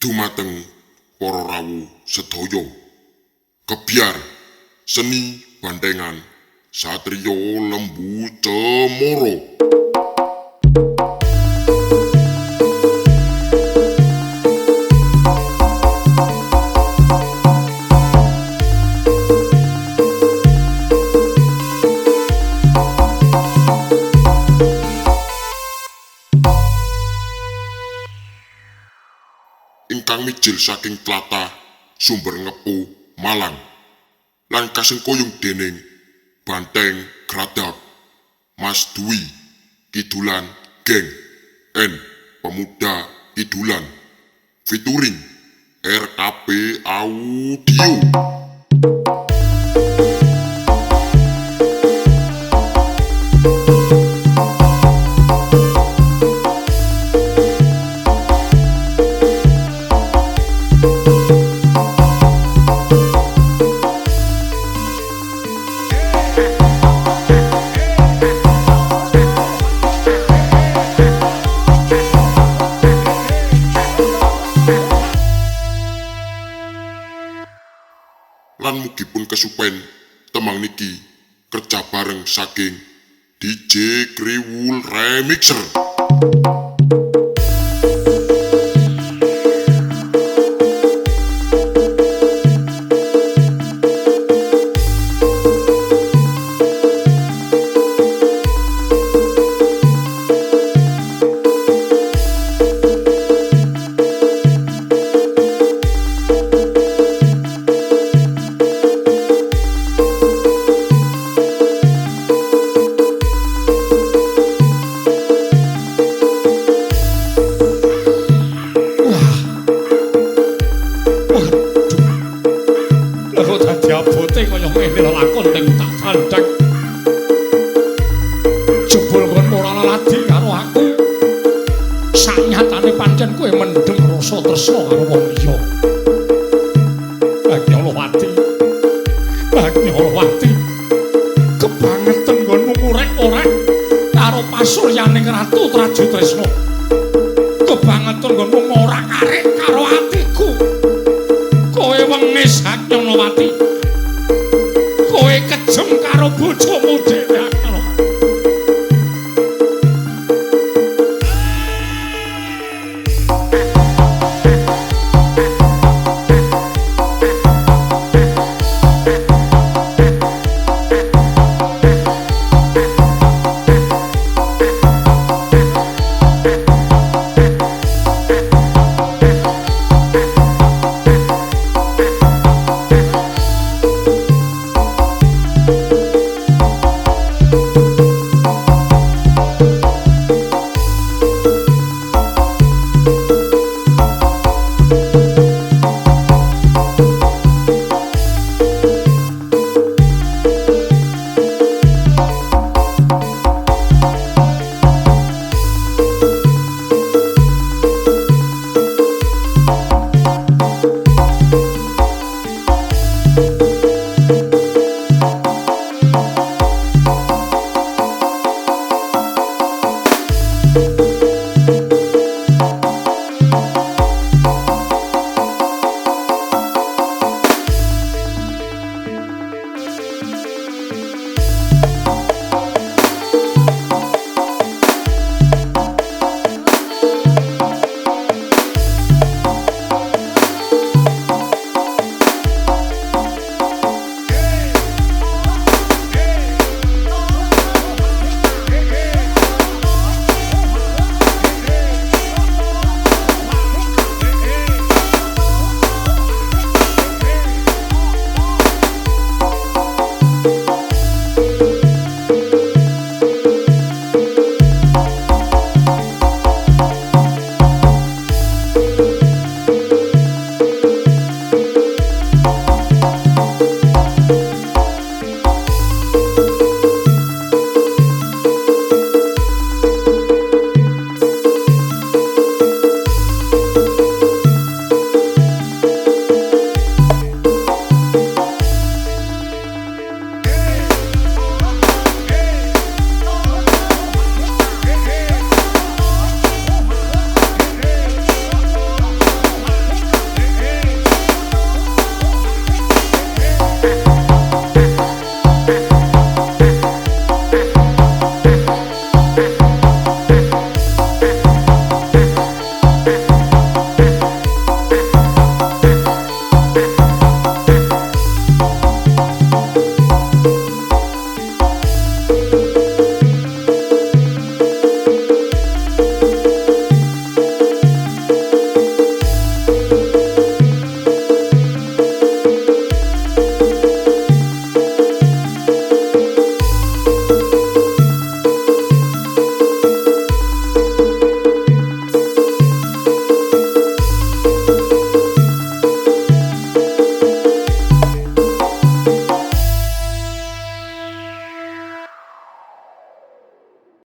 Dumateng para rawuh sedaya kebyar seni bandengan satriya lembu cemara. Ingkang mijil saking tlatah Sumber Ngepu Malang lan kasengkuyung dening Banteng Gradak Mas Dwi Kidulan Geng N Pemuda Kidulan featuring RKP Audio. Lan mugipun kesupen temang niki kerja bareng saking DJ Kriwul Remixer. Jebul kon ora ladi karo aku. Sanyatane pancen kowe mendem rasa tresna karo wong liya. Bagyolowati. Bagyolowati. Kebangetan nggonmu ngurek-orek karo pasuryaning Ratu Traju Tresna. Kebangetan nggonmu ngorak-arik karo atiku. Kowe wengis Bagyolowati. Kowe kejem karo bojomu dhewe.